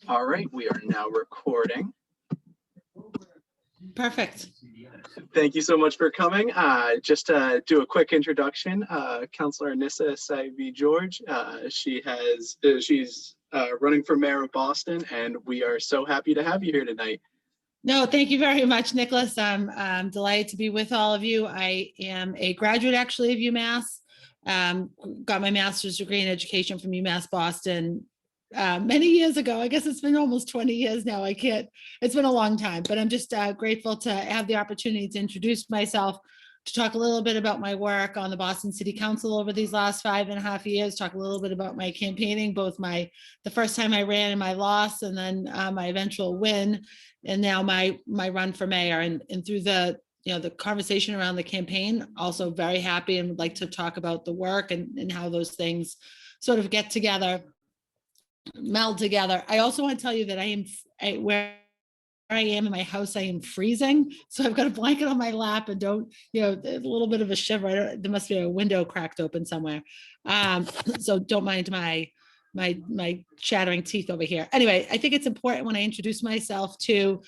All right, we are now recording. Perfect. Thank you so much for coming. Just to do a quick introduction, Councilor Annissa Essaibi George. She's running for mayor of Boston, and we are so happy to have you here tonight. No, thank you very much, Nicholas. I'm delighted to be with all of you. I am a graduate actually of UMass. Got my master's degree in education from UMass Boston many years ago. I guess it's been almost 20 years now. It's been a long time, but I'm just grateful to have the opportunity to introduce myself, to talk a little bit about my work on the Boston City Council over these last 5.5 years, talk a little bit about my campaigning, both the first time I ran and my loss, and then my eventual win, and now my run for mayor. And through the conversation around the campaign, also very happy and would like to talk about the work and how those things sort of get together, meld together. I also want to tell you that where I am in my house, I am freezing. So I've got a blanket on my lap and a little bit of a shiver. There must be a window cracked open somewhere. So don't mind my chattering teeth over here. Anyway, I think it's important when I introduce myself to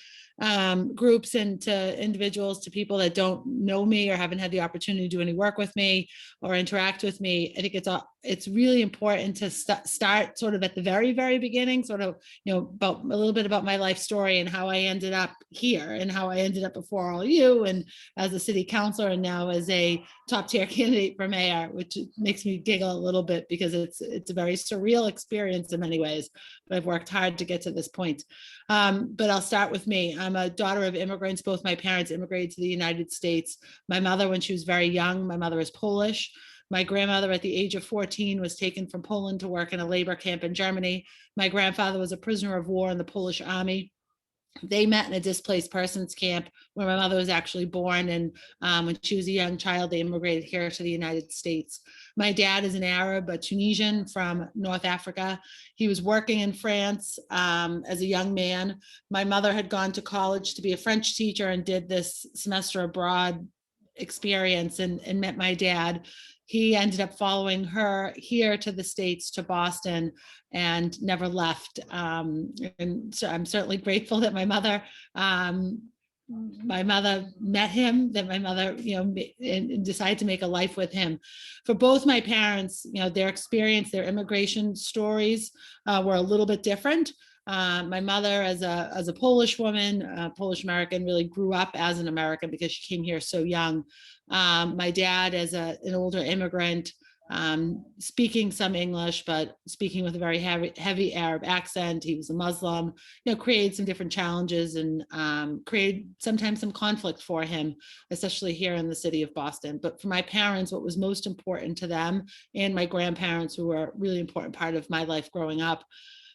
groups and to individuals, to people that don't know me or haven't had the opportunity to do any work with me or interact with me. I think it's really important to start sort of at the very, very beginning, sort of, about a little bit about my life story and how I ended up here and how I ended up before all you and as a city councilor and now as a top tier candidate for mayor, which makes me giggle a little bit because it's a very surreal experience in many ways, but I've worked hard to get to this point. But I'll start with me. I'm a daughter of immigrants. Both my parents immigrated to the United States. My mother, when she was very young, my mother is Polish. My grandmother at the age of 14 was taken from Poland to work in a labor camp in Germany. My grandfather was a prisoner of war in the Polish army. They met in a displaced persons camp where my mother was actually born. And when she was a young child, they immigrated here to the United States. My dad is an Arab, a Tunisian from North Africa. He was working in France as a young man. My mother had gone to college to be a French teacher and did this semester abroad experience and met my dad. He ended up following her here to the States, to Boston, and never left. And so I'm certainly grateful that my mother met him, that my mother, and decided to make a life with him. For both my parents, their experience, their immigration stories were a little bit different. My mother, as a Polish woman, Polish American, really grew up as an American because she came here so young. My dad, as an older immigrant, speaking some English, but speaking with a very heavy Arab accent. He was a Muslim, created some different challenges and created sometimes some conflict for him, especially here in the city of Boston. But for my parents, what was most important to them, and my grandparents, who were a really important part of my life growing up,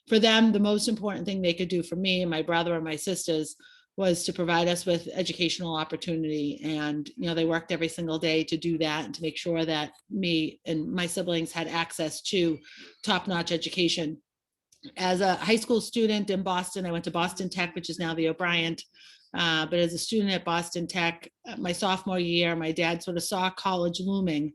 for them, the most important thing they could do for me and my brother and my sisters was to provide us with educational opportunity. And, they worked every single day to do that and to make sure that me and my siblings had access to top-notch education. As a high school student in Boston, I went to Boston Tech, which is now the O'Brien. But as a student at Boston Tech, my sophomore year, my dad sort of saw college looming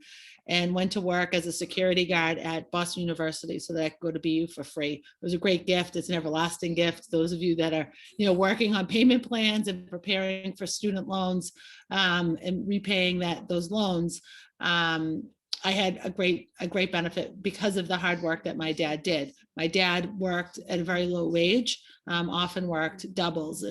and went to work as a security guard at Boston University so that I could go to BU for free. It was a great gift. It's an everlasting gift. Those of you that are, working on payment plans and preparing for student loans and repaying those loans, I had a great benefit because of the hard work that my dad did. My dad worked at a very low wage, often worked doubles,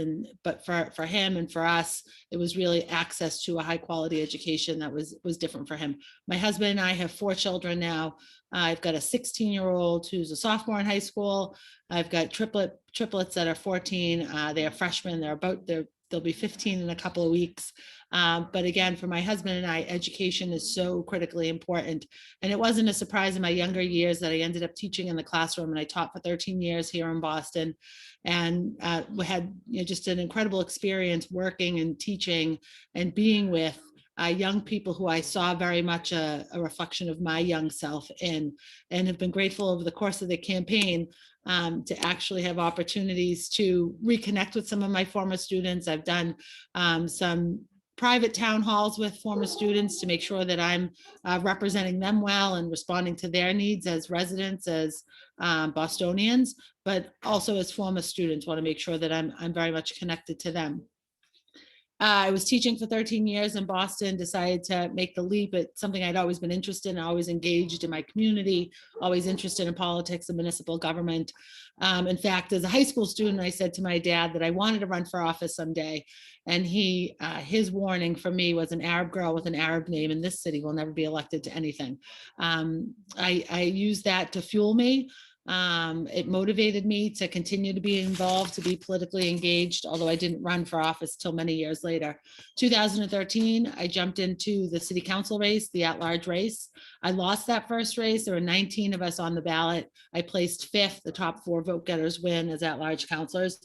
but for him and for us, it was really access to a high quality education that was different for him. My husband and I have 4 children now. I've got a 16-year-old who's a sophomore in high school. I've got triplets that are 14. They are freshmen. They'll be 15 in a couple of weeks. But again, for my husband and I, education is so critically important. And it wasn't a surprise in my younger years that I ended up teaching in the classroom, and I taught for 13 years here in Boston, and we had just an incredible experience working and teaching and being with young people who I saw very much a reflection of my young self in, and have been grateful over the course of the campaign to actually have opportunities to reconnect with some of my former students. I've done some private town halls with former students to make sure that I'm representing them well and responding to their needs as residents, as Bostonians, but also as former students, want to make sure that I'm very much connected to them. I was teaching for 13 years in Boston, decided to make the leap. It's something I'd always been interested in, always engaged in my community, always interested in politics and municipal government. In fact, as a high school student, I said to my dad that I wanted to run for office someday. And his warning for me was, an Arab girl with an Arab name in this city will never be elected to anything. I used that to fuel me. It motivated me to continue to be involved, to be politically engaged, although I didn't run for office till many years later. 2013, I jumped into the city council race, the at-large race. I lost that first race. There were 19 of us on the ballot. I placed 5th. The top 4 vote getters win as at-large councilors.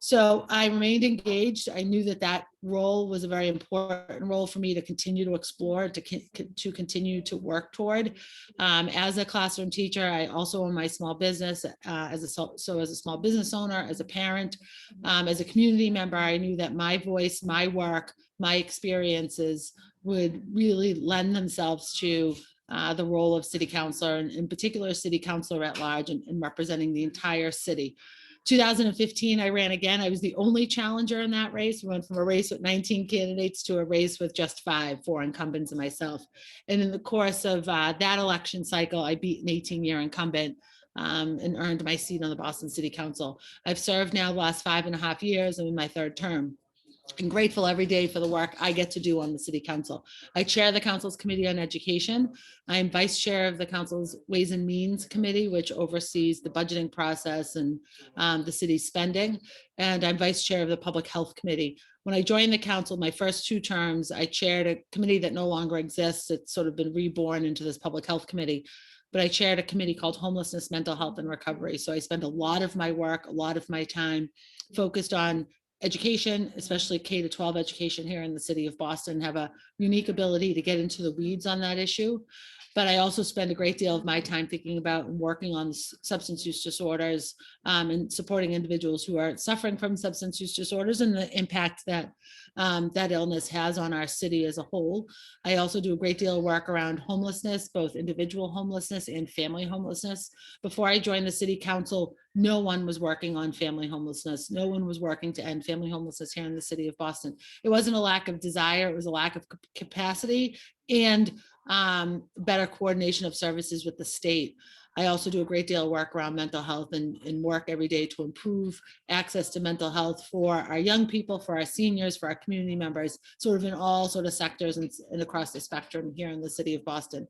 So I remained engaged. I knew that that role was a very important role for me to continue to explore, to continue to work toward. As a classroom teacher, I also own my small business. As a small business owner, as a parent, as a community member, I knew that my voice, my work, my experiences would really lend themselves to the role of city councilor, and in particular, city councilor at large, and representing the entire city. 2015, I ran again. I was the only challenger in that race. We went from a race with 19 candidates to a race with just 4 incumbents and myself. And in the course of that election cycle, I beat an 18-year incumbent and earned my seat on the Boston City Council. I've served now the last 5.5 years. I'm in my 3rd term. I'm grateful every day for the work I get to do on the city council. I chair the council's committee on education. I'm vice chair of the council's Ways and Means Committee, which oversees the budgeting process and the city's spending. And I'm vice chair of the public health committee. When I joined the council, my first 2 terms, I chaired a committee that no longer exists. It's sort of been reborn into this public health committee. But I chaired a committee called Homelessness, Mental Health, and Recovery. So I spent a lot of my work, a lot of my time focused on education, especially K-12 education here in the city of Boston, have a unique ability to get into the weeds on that issue. But I also spend a great deal of my time thinking about and working on substance use disorders and supporting individuals who are suffering from substance use disorders and the impact that that illness has on our city as a whole. I also do a great deal of work around homelessness, both individual homelessness and family homelessness. Before I joined the city council, no one was working on family homelessness. No one was working to end family homelessness here in the city of Boston. It wasn't a lack of desire, it was a lack of capacity and better coordination of services with the state. I also do a great deal of work around mental health and work every day to improve access to mental health for our young people, for our seniors, for our community members, sort of in all sort of sectors and across the spectrum here in the city of Boston.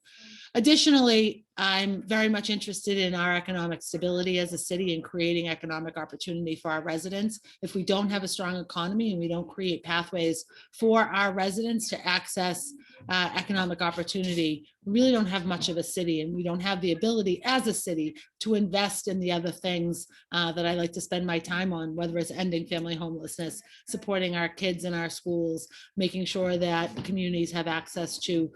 Additionally, I'm very much interested in our economic stability as a city and creating economic opportunity for our residents. If we don't have a strong economy and we don't create pathways for our residents to access economic opportunity, we really don't have much of a city, and we don't have the ability as a city to invest in the other things that I like to spend my time on, whether it's ending family homelessness, supporting our kids in our schools, making sure that communities have access to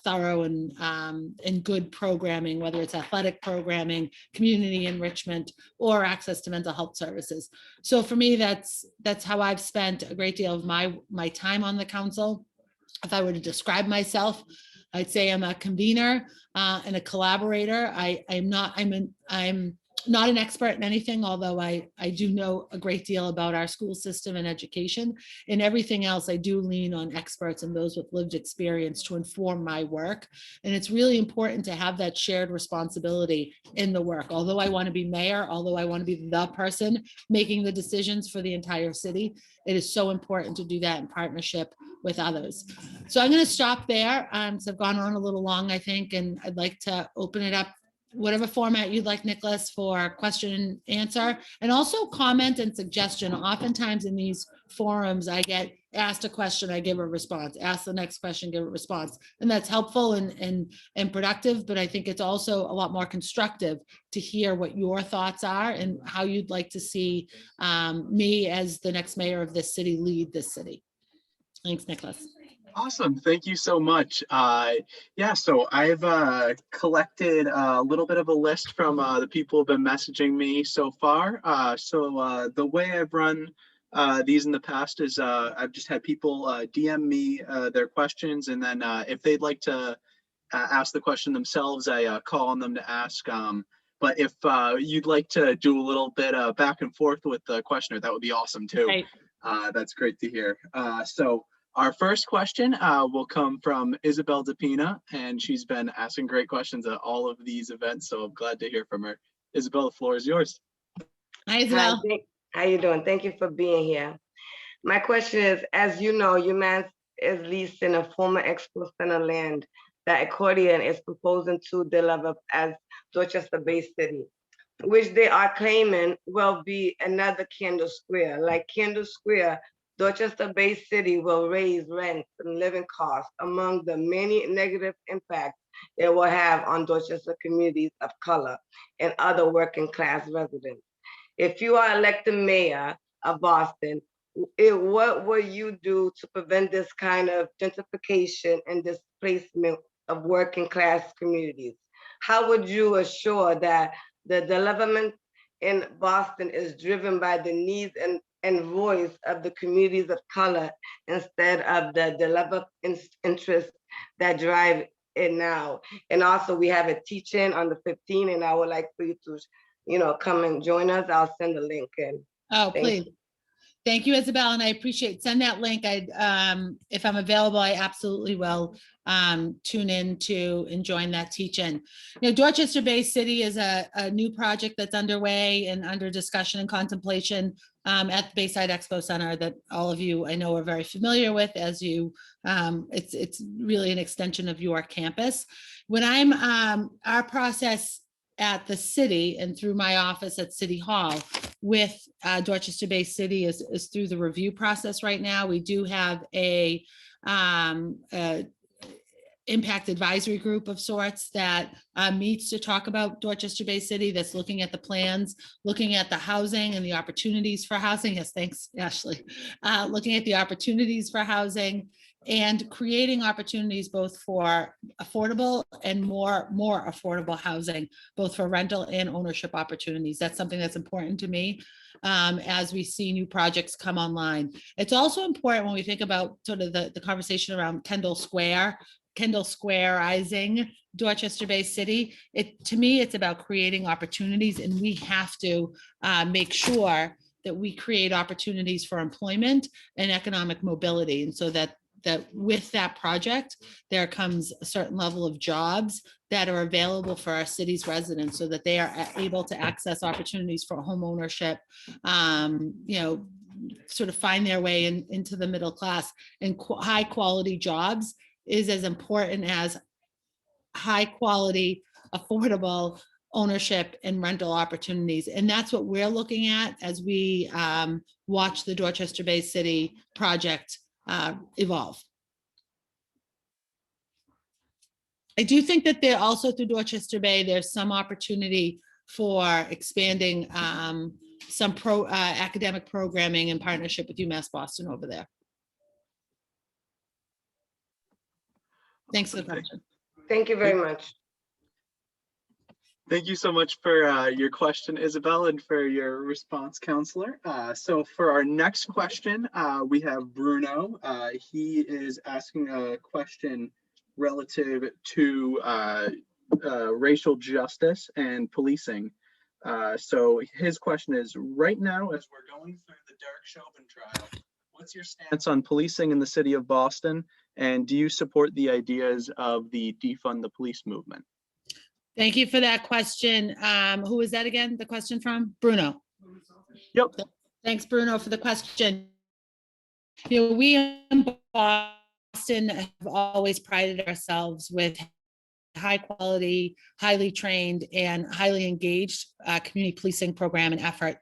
thorough and good programming, whether it's athletic programming, community enrichment, or access to mental health services. So for me, that's how I've spent a great deal of my time on the council. If I were to describe myself, I'd say I'm a convener and a collaborator. I'm not an expert in anything, although I do know a great deal about our school system and education. In everything else, I do lean on experts and those with lived experience to inform my work. And it's really important to have that shared responsibility in the work. Although I want to be mayor, although I want to be the person making the decisions for the entire city, it is so important to do that in partnership with others. So I'm going to stop there. So I've gone on a little long, I think, and I'd like to open it up, whatever format you'd like, Nicholas, for question and answer, and also comment and suggestion. Oftentimes in these forums, I get asked a question, I give a response, ask the next question, give a response. And that's helpful and productive, but I think it's also a lot more constructive to hear what your thoughts are and how you'd like to see me as the next mayor of this city lead this city. Thanks, Nicholas. Awesome. Thank you so much. Yeah, so I've collected a little bit of a list from the people who have been messaging me so far. So the way I've run these in the past is I've just had people DM me their questions, and then if they'd like to ask the question themselves, I call on them to ask. But if you'd like to do a little bit back and forth with the questioner, that would be awesome too. Right. That's great to hear. So our first question will come from Isabel DePina, and she's been asking great questions at all of these events, so I'm glad to hear from her. Isabel, the floor is yours. Hi, Isabel. Hi, how you doing? Thank you for being here. My question is, as you know, UMass is leasing a former Expo Center land that Accordion is proposing to develop as Dorchester Bay City, which they are claiming will be another Kendall Square. Like Kendall Square, Dorchester Bay City will raise rents and living costs among the many negative impacts it will have on Dorchester communities of color and other working class residents. If you are elected mayor of Boston, what will you do to prevent this kind of gentrification and displacement of working class communities? How would you assure that the development in Boston is driven by the needs and voice of the communities of color instead of the development interests that drive it now? And also we have a teach-in on the 15th, and I would like for you to come and join us. I'll send the link in. Oh, please. Thank you, Isabel, and I appreciate, send that link. If I'm available, I absolutely will tune in to and join that teach-in. Dorchester Bay City is a new project that's underway and under discussion and contemplation at the Bayside Expo Center that all of you I know are very familiar with, as you, it's really an extension of your campus. When our process at the city and through my office at City Hall with Dorchester Bay City is through the review process right now. We do have a impact advisory group of sorts that meets to talk about Dorchester Bay City, that's looking at the plans, looking at the housing and the opportunities for housing. Yes, thanks, Ashley. Looking at the opportunities for housing and creating opportunities both for affordable and more affordable housing, both for rental and ownership opportunities. That's something that's important to me as we see new projects come online. It's also important when we think about sort of the conversation around Kendall Squareizing Dorchester Bay City. To me, it's about creating opportunities, and we have to make sure that we create opportunities for employment and economic mobility. And so that with that project, there comes a certain level of jobs that are available for our city's residents so that they are able to access opportunities for home ownership, sort of find their way into the middle class. And high quality jobs is as important as high quality, affordable ownership and rental opportunities. And that's what we're looking at as we watch the Dorchester Bay City project evolve. I do think that there also through Dorchester Bay, there's some opportunity for expanding some academic programming in partnership with UMass Boston over there. Thanks for the question. Thank you very much. Thank you so much for your question, Isabel, and for your response, Counselor. So for our next question, we have Bruno. He is asking a question relative to racial justice and policing. So his question is, right now, as we're going through the Derek Chauvin trial, what's your stance on policing in the city of Boston? And do you support the ideas of the defund the police movement? Thank you for that question. Who is that again? The question from Bruno. Yep. Thanks, Bruno, for the question. We in Boston have always prided ourselves with high quality, highly trained, and highly engaged community policing program and effort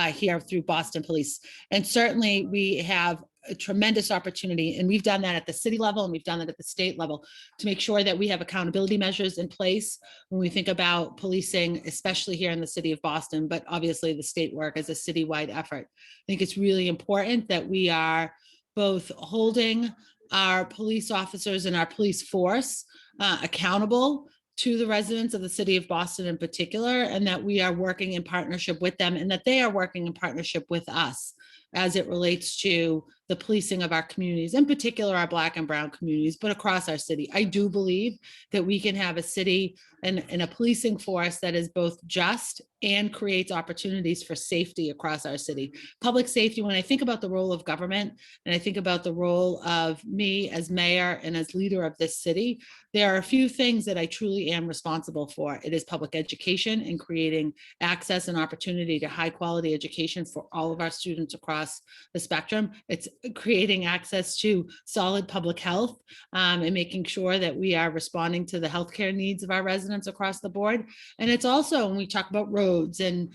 here through Boston Police. And certainly we have a tremendous opportunity, and we've done that at the city level and we've done that at the state level to make sure that we have accountability measures in place when we think about policing, especially here in the city of Boston, but obviously the state work as a citywide effort. I think it's really important that we are both holding our police officers and our police force accountable to the residents of the city of Boston in particular, and that we are working in partnership with them and that they are working in partnership with us as it relates to the policing of our communities, in particular our Black and Brown communities, but across our city. I do believe that we can have a city and a policing force that is both just and creates opportunities for safety across our city. Public safety, when I think about the role of government and I think about the role of me as mayor and as leader of this city, there are a few things that I truly am responsible for. It is public education and creating access and opportunity to high quality education for all of our students across the spectrum. It's creating access to solid public health and making sure that we are responding to the healthcare needs of our residents across the board. And it's also, when we talk about roads and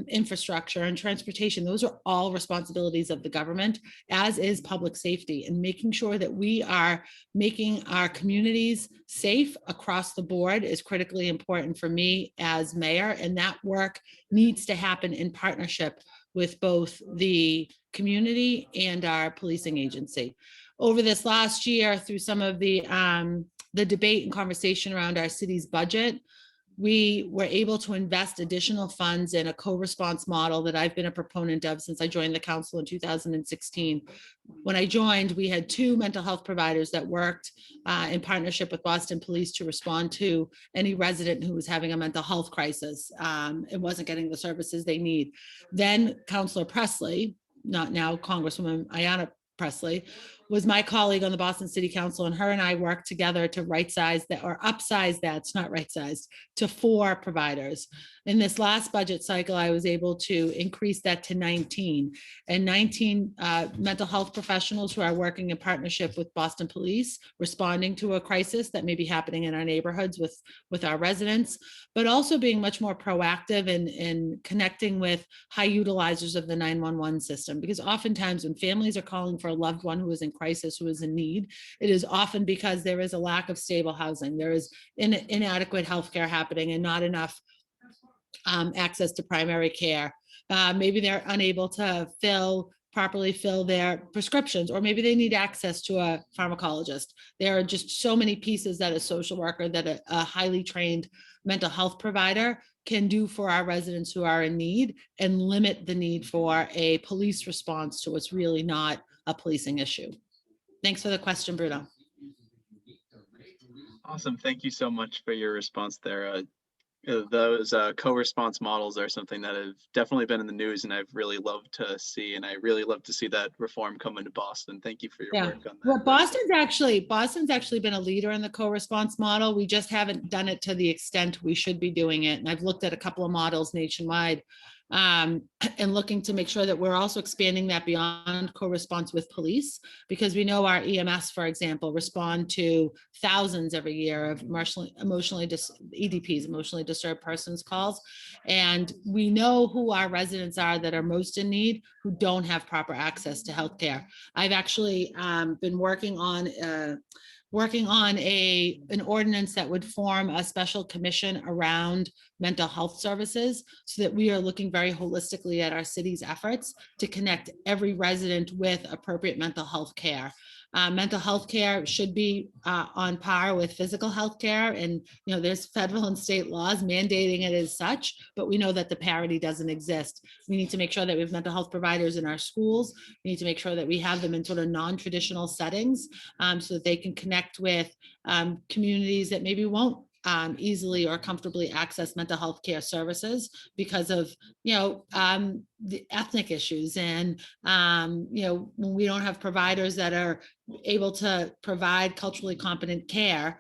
infrastructure and transportation, those are all responsibilities of the government, as is public safety, and making sure that we are making our communities safe across the board is critically important for me as mayor. And that work needs to happen in partnership with both the community and our policing agency. Over this last year, through some of the debate and conversation around our city's budget, we were able to invest additional funds in a co-response model that I've been a proponent of since I joined the council in 2016. When I joined, we had 2 mental health providers that worked in partnership with Boston Police to respond to any resident who was having a mental health crisis and wasn't getting the services they need. Then Councilor Presley, not now Congresswoman Ayanna Presley, was my colleague on the Boston City Council, and her and I worked together to right-size that, or upsize that, it's not right-sized, to 4 providers. In this last budget cycle, I was able to increase that to 19, and 19 mental health professionals who are working in partnership with Boston Police, responding to a crisis that may be happening in our neighborhoods with our residents, but also being much more proactive in connecting with high utilizers of the 911 system. Because oftentimes when families are calling for a loved one who is in crisis, who is in need, it is often because there is a lack of stable housing. There is inadequate healthcare happening and not enough access to primary care. Maybe they're unable to properly fill their prescriptions, or maybe they need access to a pharmacologist. There are just so many pieces that a social worker, that a highly trained mental health provider can do for our residents who are in need, and limit the need for a police response to what's really not a policing issue. Thanks for the question, Bruno. Awesome. Thank you so much for your response there. Those co-response models are something that have definitely been in the news, and I've really loved to see, and I really love to see that reform come into Boston. Thank you for your work on that. Well, Boston's actually been a leader in the co-response model. We just haven't done it to the extent we should be doing it. And I've looked at a couple of models nationwide and looking to make sure that we're also expanding that beyond co-response with police, because we know our EMS, for example, respond to thousands every year of EDPs, emotionally disturbed persons calls. And we know who our residents are that are most in need, who don't have proper access to healthcare. I've actually been working on an ordinance that would form a special commission around mental health services, so that we are looking very holistically at our city's efforts to connect every resident with appropriate mental health care. Mental health care should be on par with physical health care, and there's federal and state laws mandating it as such, but we know that the parity doesn't exist. We need to make sure that we have mental health providers in our schools. We need to make sure that we have them in sort of non-traditional settings, so that they can connect with communities that maybe won't easily or comfortably access mental health care services because of the ethnic issues, and when we don't have providers that are able to provide culturally competent care,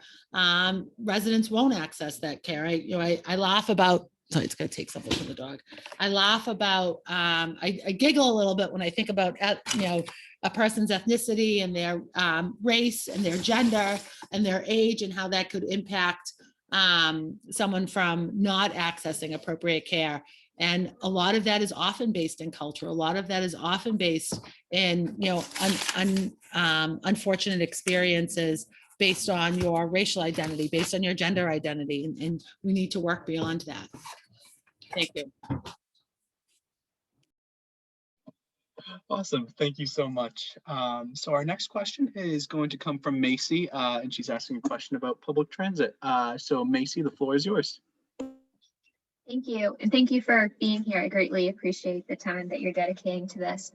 residents won't access that care. I laugh about, sorry, it's gonna take something from the dog. I laugh about, I giggle a little bit when I think about a person's ethnicity and their race and their gender and their age, and how that could impact someone from not accessing appropriate care. And a lot of that is often based in culture. A lot of that is often based in, unfortunate experiences based on your racial identity, based on your gender identity. And we need to work beyond that. Thank you. Awesome. Thank you so much. So our next question is going to come from Macy, and she's asking a question about public transit. So Macy, the floor is yours. Thank you. And thank you for being here. I greatly appreciate the time that you're dedicating to this.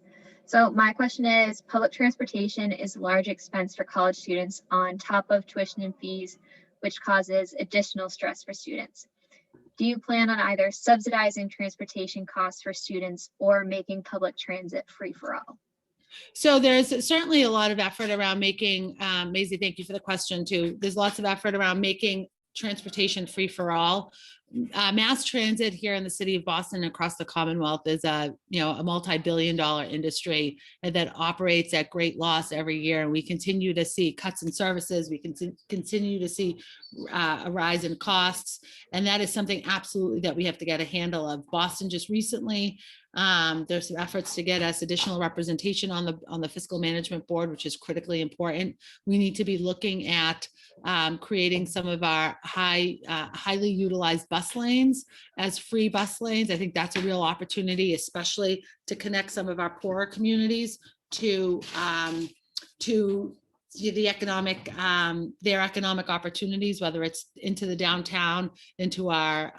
So my question is, public transportation is a large expense for college students on top of tuition and fees, which causes additional stress for students. Do you plan on either subsidizing transportation costs for students or making public transit free for all? So there's certainly a lot of effort around making, Maisie, thank you for the question too. There's lots of effort around making transportation free for all. Mass transit here in the city of Boston and across the Commonwealth is a multi-billion-dollar industry that operates at great loss every year, and we continue to see cuts in services. We continue to see a rise in costs, and that is something absolutely that we have to get a handle of. Boston just recently, there's some efforts to get us additional representation on the fiscal management board, which is critically important. We need to be looking at creating some of our highly utilized bus lanes as free bus lanes. I think that's a real opportunity, especially to connect some of our poorer communities to the economic, their economic opportunities, whether it's into the downtown, into our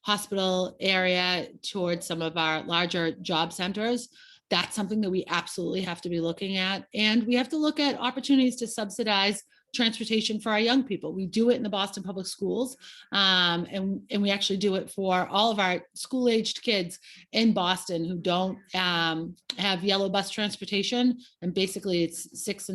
hospital area, towards some of our larger job centers. That's something that we absolutely have to be looking at. And we have to look at opportunities to subsidize transportation for our young people. We do it in the Boston Public Schools, and we actually do it for all of our school-aged kids in Boston who don't have yellow bus transportation. And basically it's 6th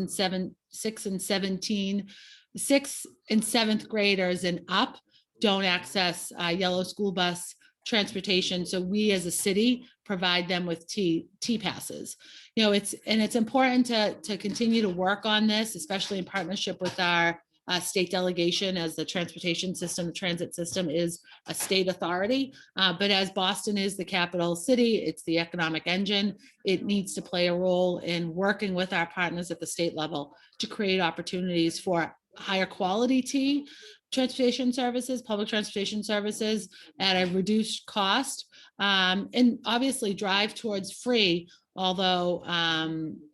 and 7th graders and up don't access yellow school bus transportation. So we as a city provide them with T passes. It's important to continue to work on this, especially in partnership with our state delegation, as the transportation system, the transit system is a state authority. But as Boston is the capital city, it's the economic engine. It needs to play a role in working with our partners at the state level to create opportunities for higher quality transportation services, public transportation services at a reduced cost, and obviously drive towards free, although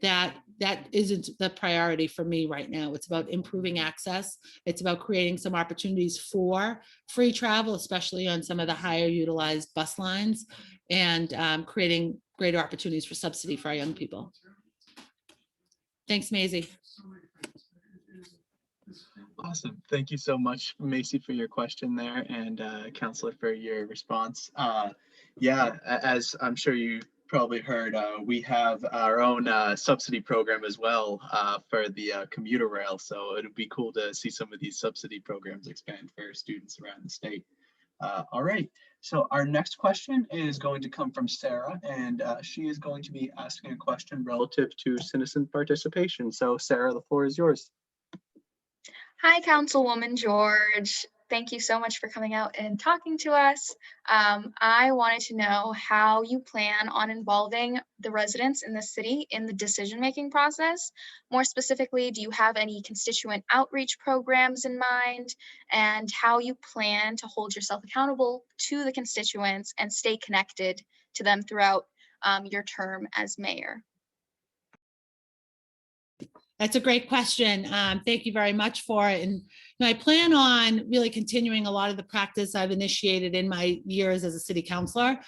that isn't the priority for me right now. It's about improving access. It's about creating some opportunities for free travel, especially on some of the higher utilized bus lines, and creating greater opportunities for subsidy for our young people. Thanks, Maisie. Awesome. Thank you so much, Macy, for your question there, and Councilor for your response. Yeah, as I'm sure you probably heard, we have our own subsidy program as well for the commuter rail. So it'd be cool to see some of these subsidy programs expand for students around the state. All right. So our next question is going to come from Sarah, and she is going to be asking a question relative to citizen participation. So Sarah, the floor is yours. Hi, Councilwoman George. Thank you so much for coming out and talking to us. I wanted to know how you plan on involving the residents in the city in the decision-making process. More specifically, do you have any constituent outreach programs in mind, and how you plan to hold yourself accountable to the constituents and stay connected to them throughout your term as mayor? That's a great question. Thank you very much for it. And I plan on really continuing a lot of the practice I've initiated in my years as a city councilor.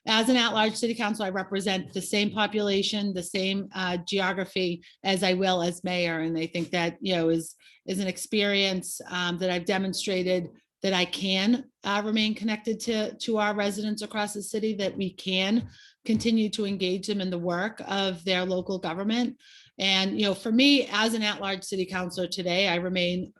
As an at-large city councilor, I represent the same population, the same geography as I will as mayor. And I think that, is an experience that I've demonstrated that I can remain connected to our residents across the city, that we can continue to engage them in the work of their local government. And, for me, as an at-large city councilor today, I remain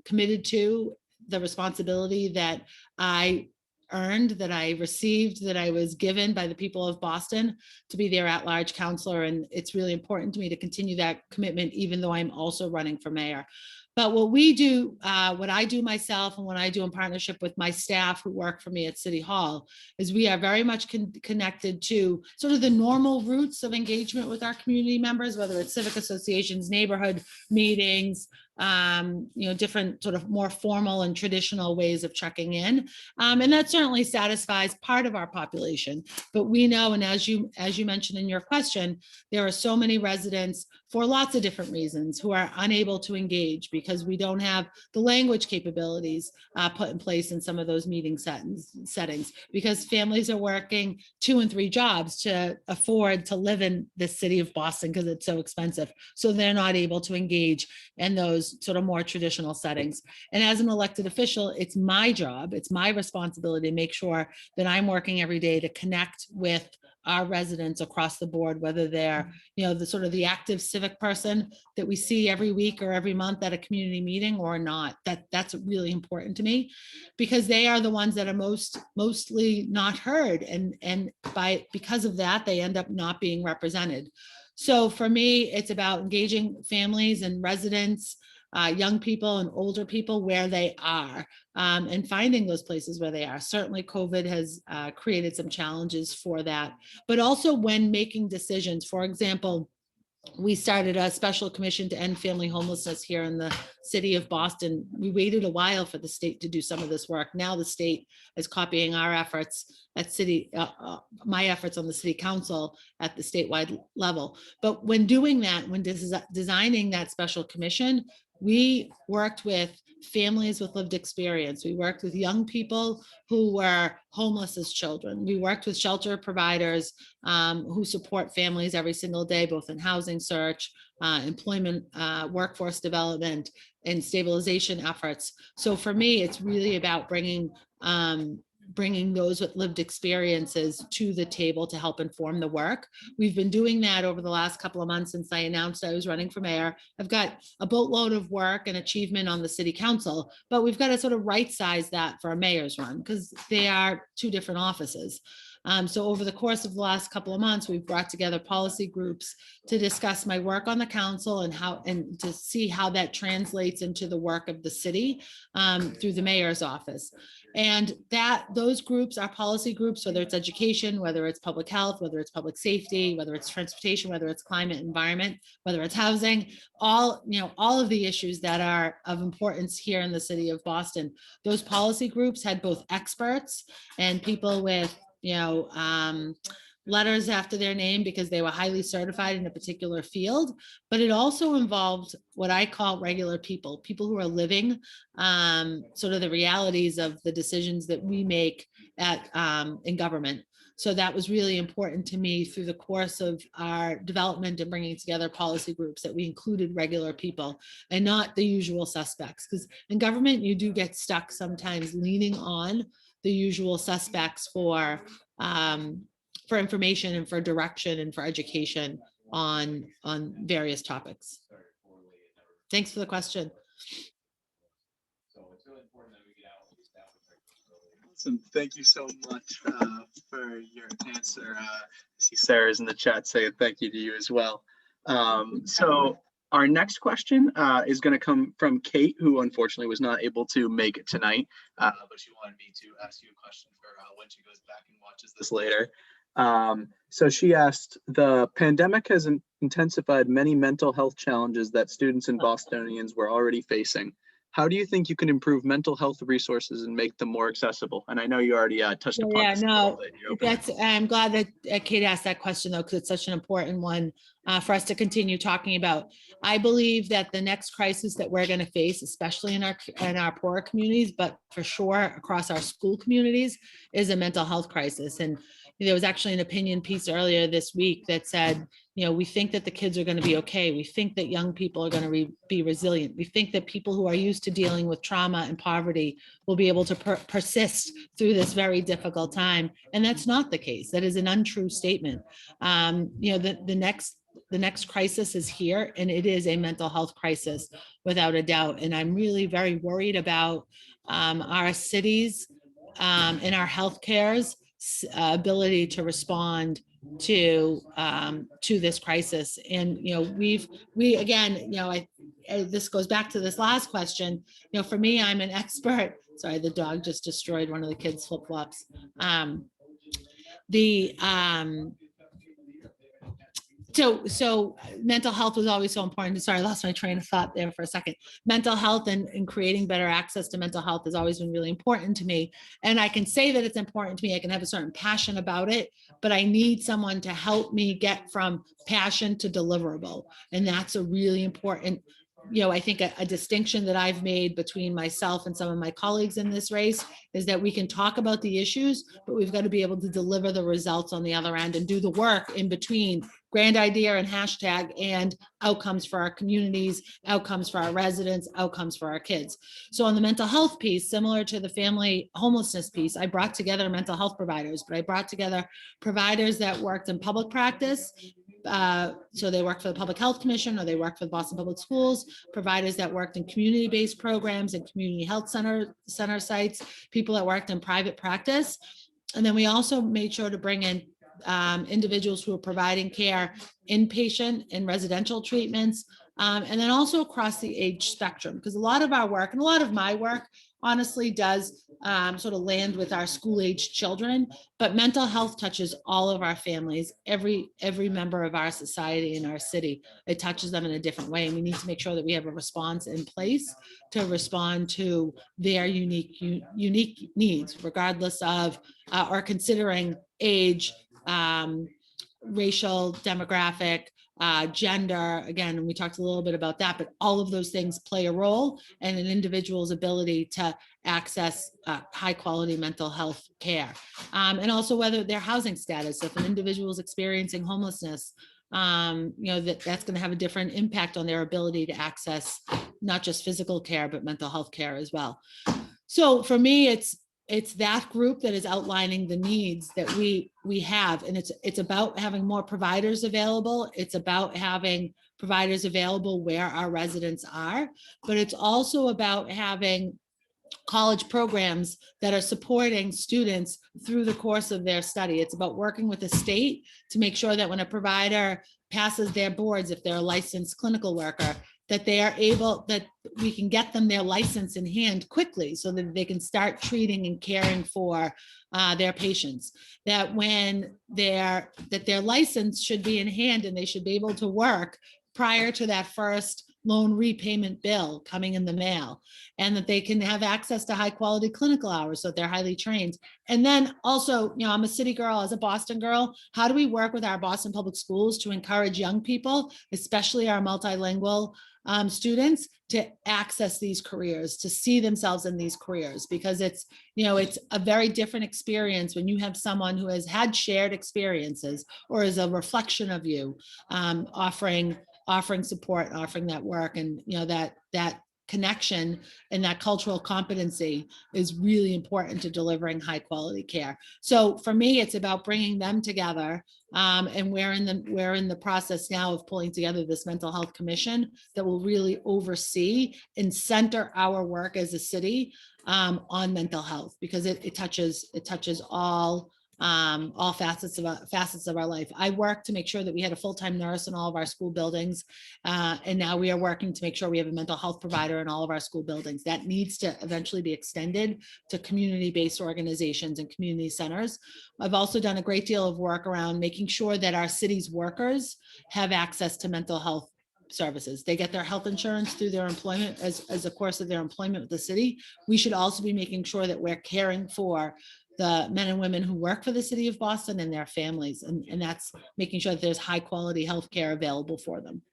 committed to the responsibility that I earned, that I received, that I was given by the people of Boston to be their at-large councilor. And it's really important to me to continue that commitment, even though I'm also running for mayor. But what we do, what I do myself and what I do in partnership with my staff who work for me at City Hall, is we are very much connected to sort of the normal routes of engagement with our community members, whether it's civic associations, neighborhood meetings, different sort of more formal and traditional ways of checking in. And that certainly satisfies part of our population. But we know, and as you mentioned in your question, there are so many residents for lots of different reasons, who are unable to engage because we don't have the language capabilities put in place in some of those meeting settings, because families are working 2 and 3 jobs to afford to live in the city of Boston because it's so expensive. So they're not able to engage in those sort of more traditional settings. And as an elected official, it's my job, it's my responsibility to make sure that I'm working every day to connect with our residents across the board, whether they're, the sort of the active civic person that we see every week or every month at a community meeting or not. That's really important to me, because they are the ones that are mostly not heard. And because of that, they end up not being represented. So for me, it's about engaging families and residents, young people and older people where they are, and finding those places where they are. Certainly COVID has created some challenges for that, but also when making decisions. For example, we started a special commission to end family homelessness here in the city of Boston. We waited a while for the state to do some of this work. Now the state is copying our efforts at my efforts on the city council at the statewide level. But when doing that, when designing that special commission, we worked with families with lived experience. We worked with young people who were homeless as children. We worked with shelter providers who support families every single day, both in housing search, employment, workforce development, and stabilization efforts. So for me, it's really about bringing those with lived experiences to the table to help inform the work. We've been doing that over the last couple of months since I announced I was running for mayor. I've got a boatload of work and achievement on the city council, but we've got to sort of right size that for a mayor's run because they are 2 different offices. So over the course of the last couple of months, we've brought together policy groups to discuss my work on the council and to see how that translates into the work of the city through the mayor's office. And those groups are policy groups, whether it's education, whether it's public health, whether it's public safety, whether it's transportation, whether it's climate, environment, whether it's housing, all of the issues that are of importance here in the city of Boston. Those policy groups had both experts and people with letters after their name because they were highly certified in a particular field, but it also involved what I call regular people who are living sort of the realities of the decisions that we make in government. So that was really important to me through the course of our development and bringing together policy groups, that we included regular people and not the usual suspects. Because in government, you do get stuck sometimes leaning on the usual suspects for information and for direction and for education on various topics. Thanks for the question. Awesome. Thank you so much for your answer. I see Sarah's in the chat saying thank you to you as well. So our next question is going to come from Kate, who unfortunately was not able to make it tonight, but she wanted me to ask you a question for when she goes back and watches this later. So she asked, the pandemic has intensified many mental health challenges that students and Bostonians were already facing. How do you think you can improve mental health resources and make them more accessible? And I know you already touched upon this a little bit. I'm glad that Kate asked that question, though, because it's such an important one for us to continue talking about. I believe that the next crisis that we're going to face, especially in our poorer communities, but for sure across our school communities, is a mental health crisis. And there was actually an opinion piece earlier this week that said, we think that the kids are going to be okay. We think that young people are going to be resilient. We think that people who are used to dealing with trauma and poverty will be able to persist through this very difficult time. And that's not the case. That is an untrue statement. The next crisis is here, and it is a mental health crisis without a doubt. And I'm really very worried about our cities and our healthcare's ability to respond to this crisis. And we again, this goes back to this last question. For me, I'm an expert. Sorry, the dog just destroyed one of the kids' flip-flops. So mental health was always so important. Sorry, I lost my train of thought there for a second. Mental health and creating better access to mental health has always been really important to me. And I can say that it's important to me. I can have a certain passion about it, but I need someone to help me get from passion to deliverable. And that's a really important, I think a distinction that I've made between myself and some of my colleagues in this race is that we can talk about the issues, but we've got to be able to deliver the results on the other end and do the work in between grand idea and hashtag and outcomes for our communities, outcomes for our residents, outcomes for our kids. So on the mental health piece, similar to the family homelessness piece, I brought together mental health providers, but I brought together providers that worked in public practice. So they work for the Public Health Commission or they work for the Boston Public Schools, providers that worked in community-based programs and community health center sites, people that worked in private practice. And then we also made sure to bring in individuals who are providing care, inpatient and residential treatments, and then also across the age spectrum, because a lot of our work and a lot of my work honestly does sort of land with our school age children, but mental health touches all of our families, every member of our society in our city. It touches them in a different way, and we need to make sure that we have a response in place to respond to their unique needs, regardless of or considering age, racial, demographic, gender. Again, we talked a little bit about that, but all of those things play a role in an individual's ability to access high quality mental health care. And also whether their housing status, if an individual is experiencing homelessness, that's going to have a different impact on their ability to access not just physical care, but mental health care as well. So for me, it's that group that is outlining the needs that we have. And it's about having more providers available. It's about having providers available where our residents are, but it's also about having college programs that are supporting students through the course of their study. It's about working with the state to make sure that when a provider passes their boards, if they're a licensed clinical worker, that they are able, that we can get them their license in hand quickly so that they can start treating and caring for their patients. That when their license should be in hand and they should be able to work prior to that first loan repayment bill coming in the mail, and that they can have access to high quality clinical hours so they're highly trained. And then also, I'm a city girl, as a Boston girl, how do we work with our Boston Public Schools to encourage young people, especially our multilingual students, to access these careers, to see themselves in these careers? Because it's a very different experience when you have someone who has had shared experiences or is a reflection of you, offering support, offering that work, and that connection and that cultural competency is really important to delivering high quality care. So for me, it's about bringing them together, and we're in the process now of pulling together this mental health commission that will really oversee and center our work as a city on mental health, because it touches all facets of our life. I work to make sure that we had a full-time nurse in all of our school buildings, and now we are working to make sure we have a mental health provider in all of our school buildings. That needs to eventually be extended to community-based organizations and community centers. I've also done a great deal of work around making sure that our city's workers have access to mental health services. They get their health insurance through their employment as a course of their employment with the city. We should also be making sure that we're caring for the men and women who work for the city of Boston and their families. And that's making sure that there's high quality health care available for them.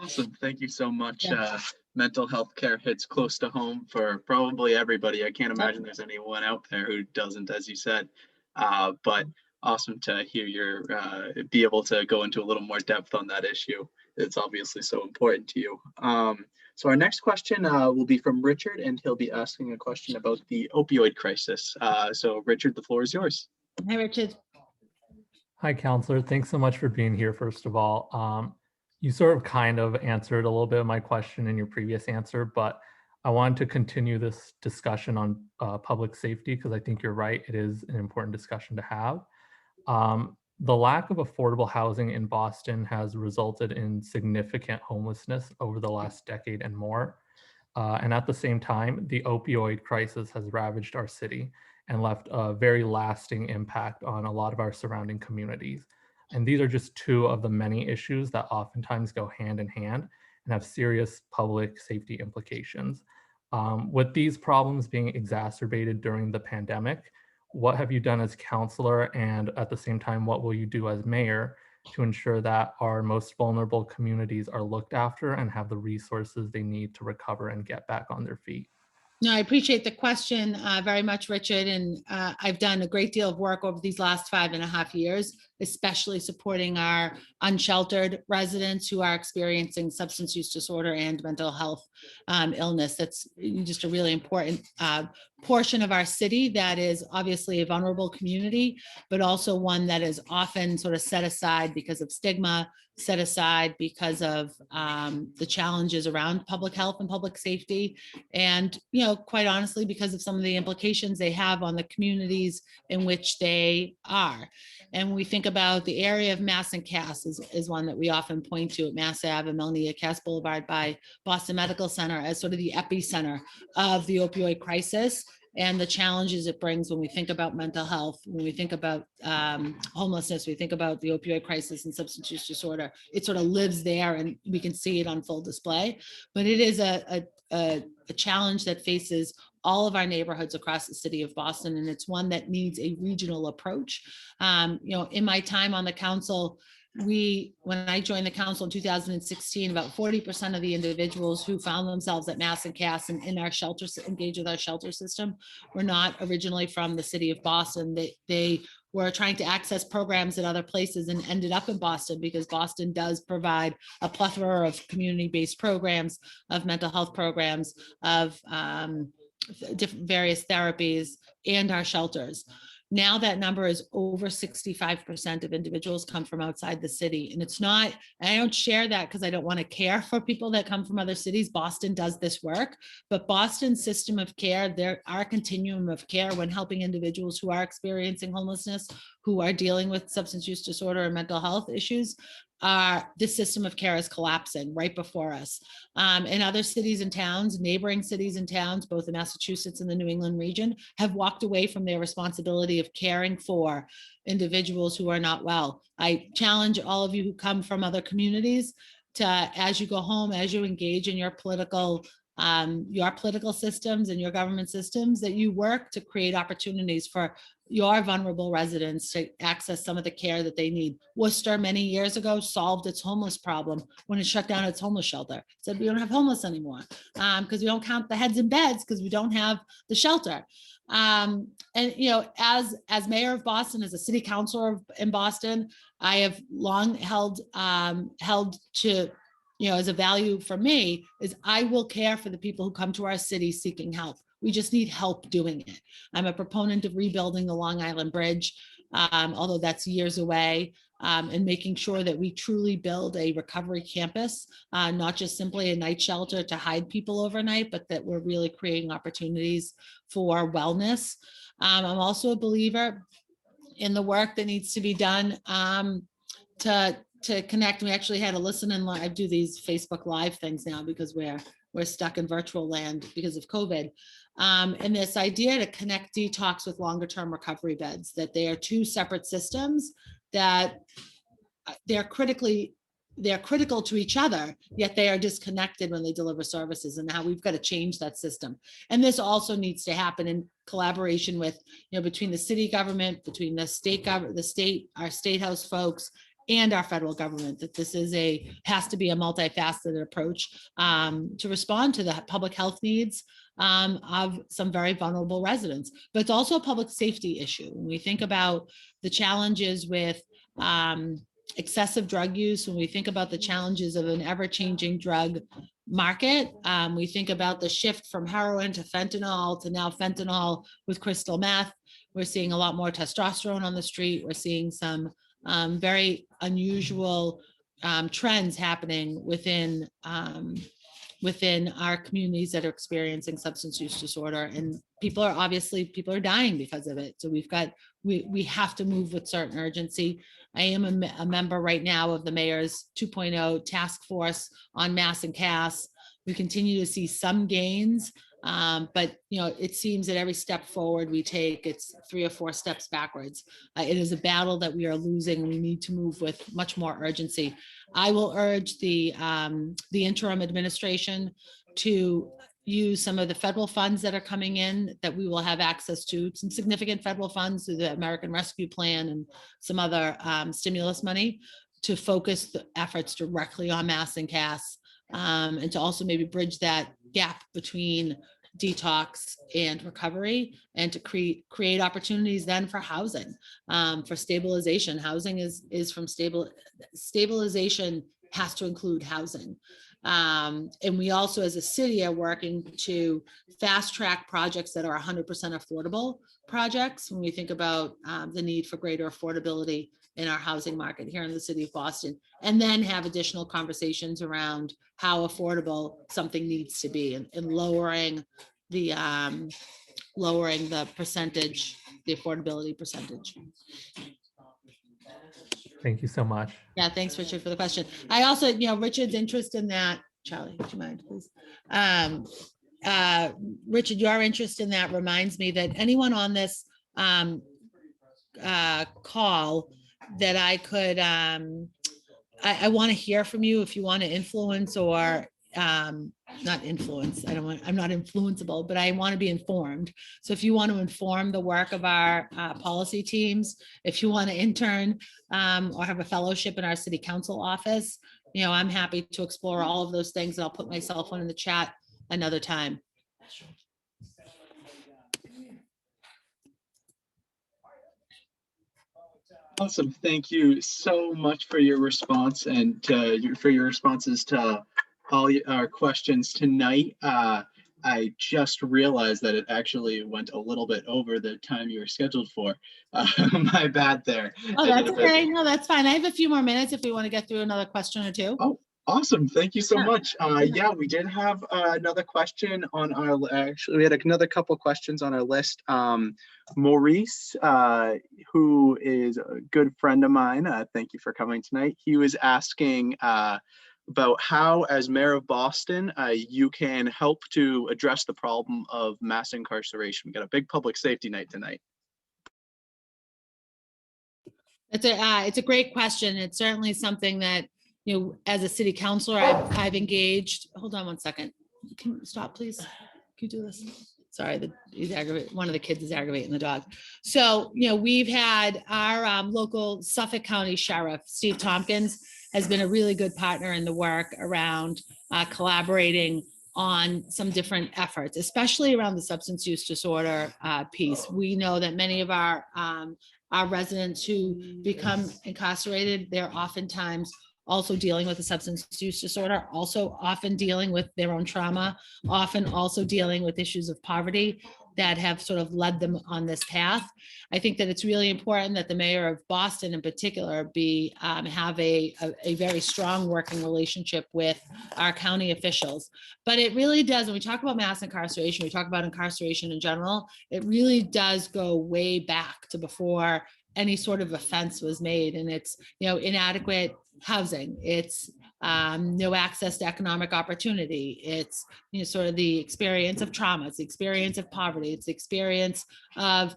Awesome. Thank you so much. Yeah. Mental health care hits close to home for probably everybody. I can't imagine there's anyone out there who doesn't, as you said. But awesome to hear your be able to go into a little more depth on that issue. It's obviously so important to you. So our next question will be from Richard, and he'll be asking a question about the opioid crisis. So Richard, the floor is yours. Hi, Richard. Hi, Councilor. Thanks so much for being here, first of all. You sort of kind of answered a little bit of my question in your previous answer, but I wanted to continue this discussion on public safety, because I think you're right. It is an important discussion to have. The lack of affordable housing in Boston has resulted in significant homelessness over the last decade and more. And at the same time, the opioid crisis has ravaged our city. and left a very lasting impact on a lot of our surrounding communities. And these are just two of the many issues that oftentimes go hand in hand and have serious public safety implications. With these problems being exacerbated during the pandemic, what have you done as counselor, and at the same time, what will you do as mayor to ensure that our most vulnerable communities are looked after and have the resources they need to recover and get back on their feet? No, I appreciate the question very much, Richard. And I've done a great deal of work over these last 5.5 years, especially supporting our unsheltered residents who are experiencing substance use disorder and mental health illness. That's just a really important portion of our city that is obviously a vulnerable community, but also one that is often sort of set aside because of stigma, set aside because of the challenges around public health and public safety. And, you know, quite honestly, because of some of the implications they have on the communities in which they are. And when we think about the area of Mass and Cass is one that we often point to at Mass Ave and Melnia Cass Boulevard by Boston Medical Center as sort of the epicenter of the opioid crisis and the challenges it brings when we think about mental health, when we think about homelessness, we think about the opioid crisis and substance use disorder. It sort of lives there and we can see it on full display. But it is a challenge that faces all of our neighborhoods across the city of Boston, and it's one that needs a regional approach. You know, in my time on the council, when I joined the council in 2016, about 40% of the individuals who found themselves at Mass and Cass and in our shelter, engaged with our shelter system, were not originally from the city of Boston. They were trying to access programs at other places and ended up in Boston because Boston does provide a plethora of community-based programs, of mental health programs, of different various therapies, and our shelters. Now that number is over 65% of individuals come from outside the city. And it's not, and I don't share that because I don't want to care for people that come from other cities. Boston does this work, but Boston's system of care, our continuum of care when helping individuals who are experiencing homelessness, who are dealing with substance use disorder and mental health issues, this system of care is collapsing right before us. In other cities and towns, neighboring cities and towns, both in Massachusetts and the New England region, have walked away from their responsibility of caring for individuals who are not well. I challenge all of you who come from other communities to, as you go home, as you engage in your political systems and your government systems, that you work to create opportunities for your vulnerable residents to access some of the care that they need. Worcester many years ago solved its homeless problem when it shut down its homeless shelter. It said we don't have homeless anymore because we don't count the heads in beds because we don't have the shelter. And you know, as mayor of Boston, as a city councilor in Boston, I have long held to, you know, as a value for me is I will care for the people who come to our city seeking help. We just need help doing it. I'm a proponent of rebuilding the Long Island Bridge, although that's years away, and making sure that we truly build a recovery campus, not just simply a night shelter to hide people overnight, but that we're really creating opportunities for wellness. I'm also a believer in the work that needs to be done to connect. We actually had a listen and I do these Facebook Live things now because we're stuck in virtual land because of COVID. And this idea to connect detox with longer term recovery beds, that they are two separate systems, that they're critical to each other, yet they are disconnected when they deliver services, and how we've got to change that system. And this also needs to happen in collaboration with, you know, between the city government, between the state government, our state house folks, and our federal government, that this has to be a multifaceted approach to respond to the public health needs of some very vulnerable residents. But it's also a public safety issue. When we think about the challenges with excessive drug use, when we think about the challenges of an ever-changing drug market, we think about the shift from heroin to fentanyl to now fentanyl with crystal meth. We're seeing a lot more testosterone on the street. We're seeing some very unusual trends happening within our communities that are experiencing substance use disorder, and people are dying because of it. So we have to move with certain urgency. I am a member right now of the mayor's 2.0 task force on Mass and Cass. We continue to see some gains But it seems that every step forward we take, it's 3 or 4 steps backwards. It is a battle that we are losing. We need to move with much more urgency. I will urge the interim administration to use some of the federal funds that are coming in, that we will have access to some significant federal funds through the American Rescue Plan and some other stimulus money, to focus the efforts directly on mass and CAS, and to also maybe bridge that gap between detox and recovery, and to create opportunities then for housing, for stabilization. Housing is from stabilization has to include housing. And we also, as a city, are working to fast track projects that are 100% affordable projects when we think about the need for greater affordability in our housing market here in the city of Boston, and then have additional conversations around how affordable something needs to be, and lowering the percentage, the affordability percentage. Thank you so much. Yeah, thanks, Richard, for the question. I also, Richard's interest in that, Charlie, would you mind, please? Richard, your interest in that reminds me that anyone on this call that I could, I want to hear from you if you want to influence or not influence. I'm not influenceable, but I want to be informed. So if you want to inform the work of our policy teams, if you want to intern or have a fellowship in our city council office, I'm happy to explore all of those things. And I'll put my cell phone in the chat another time. Awesome. Thank you so much for your response and for your responses to all our questions tonight. I just realized that it actually went a little bit over the time you were scheduled for. My bad there. Oh, that's okay. No, that's fine. I have a few more minutes if we want to get through another question or two. Oh, awesome. Thank you so Yeah. much. Yeah, we did have another question on our, actually, we had another couple questions on our list. Maurice, who is a good friend of mine, thank you for coming tonight. He was asking about how, as mayor of Boston, you can help to address the problem of mass incarceration. We got a big public safety night tonight. It's a great question. It's certainly something that, as a city councilor, I've engaged. Hold on one second. Can you stop, please? Can you do this? Sorry, one of the kids is aggravating the dog. So, we've had our local Suffolk County Sheriff, Steve Tompkins, has been a really good partner in the work around collaborating on some different efforts, especially around the substance use disorder piece. We know that many of our residents who become incarcerated, they're oftentimes also dealing with a substance use disorder, also often dealing with their own trauma, often also dealing with issues of poverty that have sort of led them on this path. I think that it's really important that the mayor of Boston in particular have a very strong working relationship with our county officials. But it really does, when we talk about mass incarceration, we talk about incarceration in general, it really does go way back to before any sort of offense was made. And it's, inadequate housing, it's no access to economic opportunity, it's sort of the experience of trauma, it's the experience of poverty, it's the experience of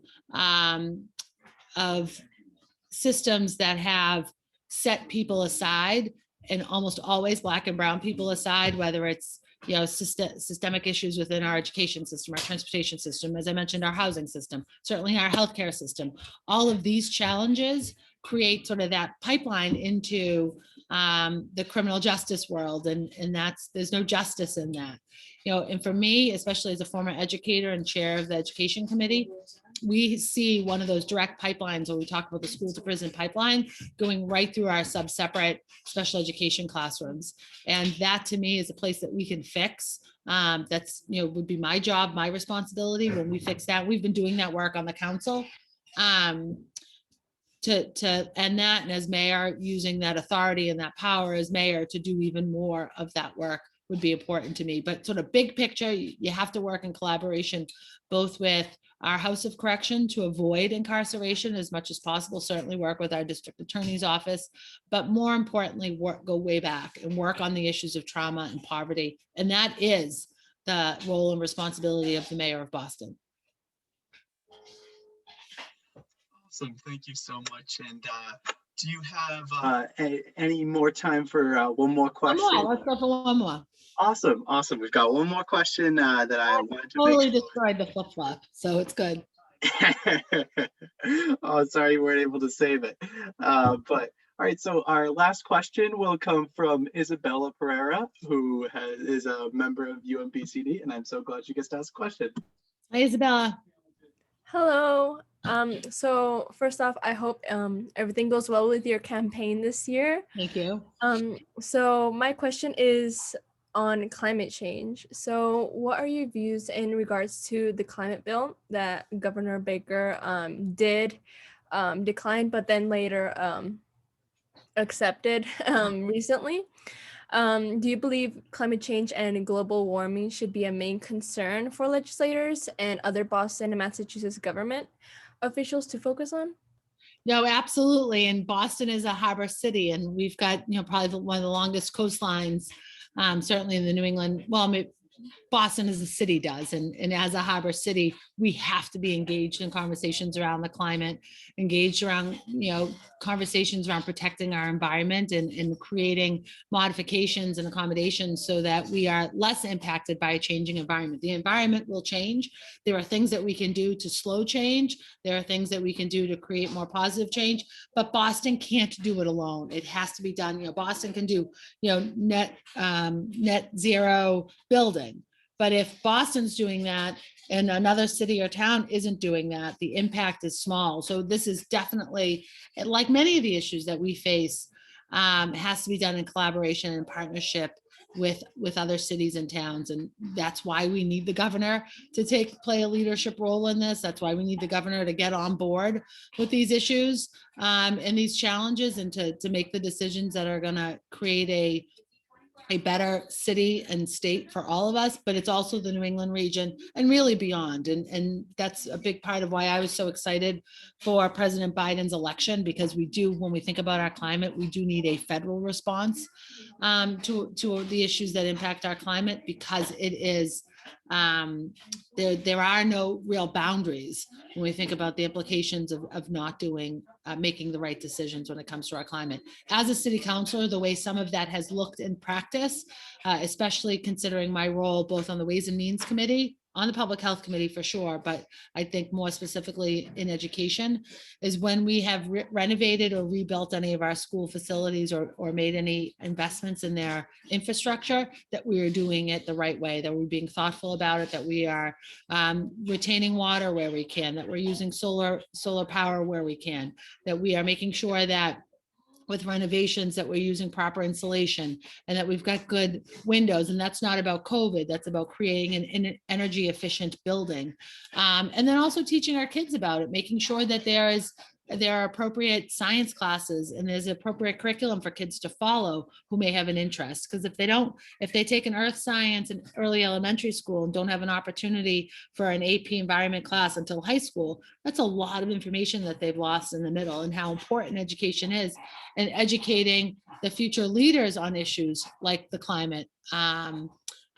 systems that have set people aside, and almost always Black and brown people aside, whether it's systemic issues within our education system, our transportation system, as I mentioned, our housing system, certainly our healthcare system. All of these challenges create sort of that pipeline into the criminal justice world, and there's no justice in that. And for me, especially as a former educator and chair of the education committee, we see one of those direct pipelines when we talk about the school to prison pipeline going right through our separate special education classrooms. And that to me is a place that we can fix. That's, would be my job, my responsibility when we fix that. We've been doing that work on the council to end that. And as mayor, using that authority and that power as mayor to do even more of that work would be important to me. But sort of big picture, you have to work in collaboration, both with our House of Correction to avoid incarceration as much as possible, certainly work with our district attorney's office, but more importantly, go way back and work on the issues of trauma and poverty. And that is the role and responsibility of the mayor of Boston. Awesome. Thank you so much. And do you have any more time for one more One question? more, let's go for one more. Awesome. Awesome. We've got one more question that I wanted to Totally make. destroyed the flip-flop, so it's good. Oh, sorry you weren't able to save it. But all right, so our last question will come from Isabella Pereira, who is a member of UMBCD, and I'm so glad she gets to ask a question. Hi, Isabella. Hello. So first off, I hope everything goes well with your campaign this year. Thank you. So my question is on climate change. So what are your views in regards to the climate bill that Governor Baker did decline, but then later accepted recently? Do you believe climate change and global warming should be a main concern for legislators and other Boston and Massachusetts government officials to focus on? No, absolutely. And Boston is a harbor city, and we've got, probably one of the longest coastlines, certainly in the New England. Well, Boston as a city does. And as a harbor city, we have to be engaged in conversations around the climate, engaged around, conversations around protecting our environment and creating modifications and accommodations so that we are less impacted by a changing environment. The environment will change. There are things that we can do to slow change. There are things that we can do to create more positive change, but Boston can't do it alone. It has to be done. Boston can do, net zero building. But if Boston's doing that and another city or town isn't doing that, the impact is small. So this is definitely, like many of the issues that we face, has to be done in collaboration and partnership with other cities and towns. And that's why we need the governor to play a leadership role in this. That's why we need the governor to get on board with these issues and these challenges, and to make the decisions that are going to create a better city and state for all of us. But it's also the New England region and really beyond. And that's a big part of why I was so excited for President Biden's election, because we do, when we think about our climate, we do need a federal response to the issues that impact our climate, because it is, there are no real boundaries when we think about the implications of not doing, making the right decisions when it comes to our climate. As a city councilor, the way some of that has looked in practice, especially considering my role both on the Ways and Means Committee, on the Public Health Committee for sure, but I think more specifically in education, is when we have renovated or rebuilt any of our school facilities or made any investments in their infrastructure, that we are doing it the right way, that we're being thoughtful about it, that we are retaining water where we can, that we're using solar power where we can, that we are making sure that with renovations that we're using proper insulation and that we've got good windows. And that's not about COVID, that's about creating an energy efficient building. And then also teaching our kids about it, making sure that there are appropriate science classes and there's appropriate curriculum for kids to follow who may have an interest. Because if they take an earth science in early elementary school and don't have an opportunity for an AP environment class until high school, that's a lot of information that they've lost in the middle, and how important education is, and educating the future leaders on issues like the climate, how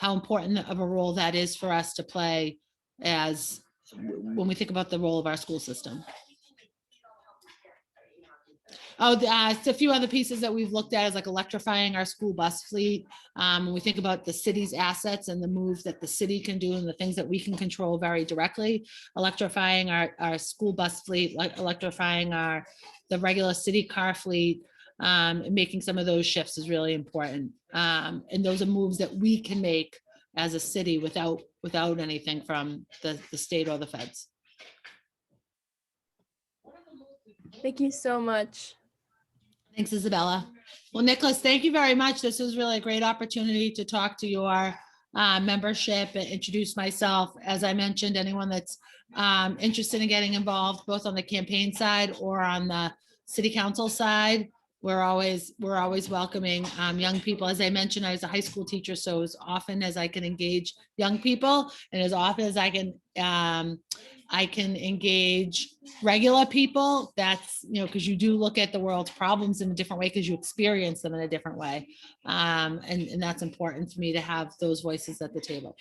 important of a role that is for us to play when we think about the role of our school system. It's a few other pieces that we've looked at is like electrifying our school bus fleet. When we think about the city's assets and the moves that the city can do and the things that we can control very directly, electrifying our school bus fleet, electrifying the regular city car fleet, and making some of those shifts is really important. And those are moves that we can make as a city without anything from the state or the feds. Thank you so much. Thanks, Isabella. Well, Nicholas, thank you very much. This was really a great opportunity to talk to your membership and introduce myself. As I mentioned, anyone that's interested in getting involved, both on the campaign side or on the city council side, we're always welcoming young people. As I mentioned, I was a high school teacher, so as often as I can engage young people and as often as I can engage regular people, that's, because you do look at the world's problems in a different way because you experience them in a different way. And that's important for me to have those voices at the table.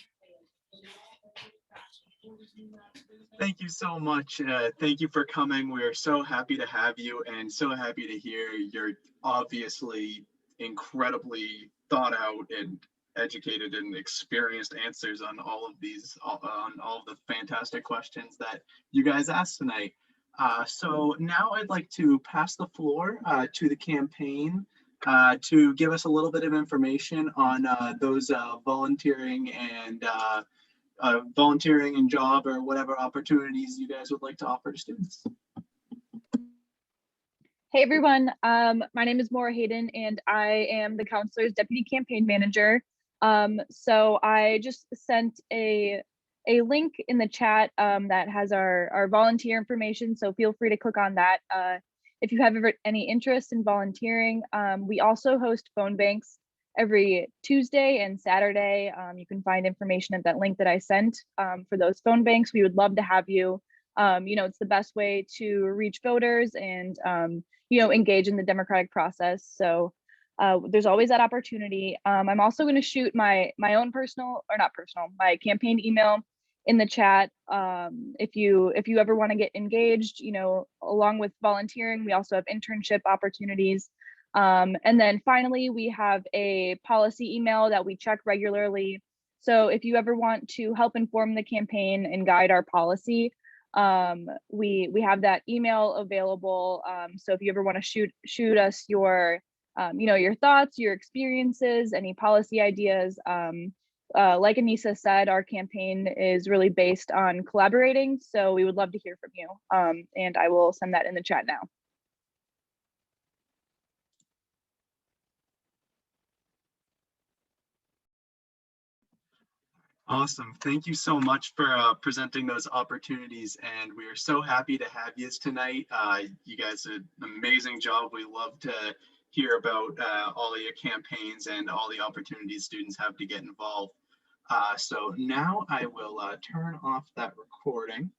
Thank you so much. Thank you for coming. We're so happy to have you and so happy to hear your obviously incredibly thought out and educated and experienced answers on all of these, on all of the fantastic questions that you guys asked tonight. So now I'd like to pass the floor to the campaign to give us a little bit of information on those volunteering and job or whatever opportunities you guys would like to offer to students. Hey everyone, my name is Maura Hayden and I am the counselor's deputy campaign manager. So I just sent a link in the chat that has our volunteer information, so feel free to click on that if you have ever any interest in volunteering. We also host phone banks every Tuesday and Saturday. You can find information at that link that I sent for those phone banks. We would love to have you. It's the best way to reach voters and engage in the democratic process. So there's always that opportunity. I'm also going to shoot my own my campaign email in the chat. If you ever want to get engaged, along with volunteering, we also have internship opportunities. And then finally, we have a policy email that we check regularly. So if you ever want to help inform the campaign and guide our policy, we have that email available. So if you ever want to shoot us your your thoughts, your experiences, any policy ideas, like Annissa said, our campaign is really based on collaborating. So we would love to hear from you. And I will send that in the chat now. Awesome. Thank you so much for presenting those opportunities. And we are so happy to have you tonight. You guys did an amazing job. We love to hear about all of your campaigns and all the opportunities students have to get involved. So now I will turn off that recording.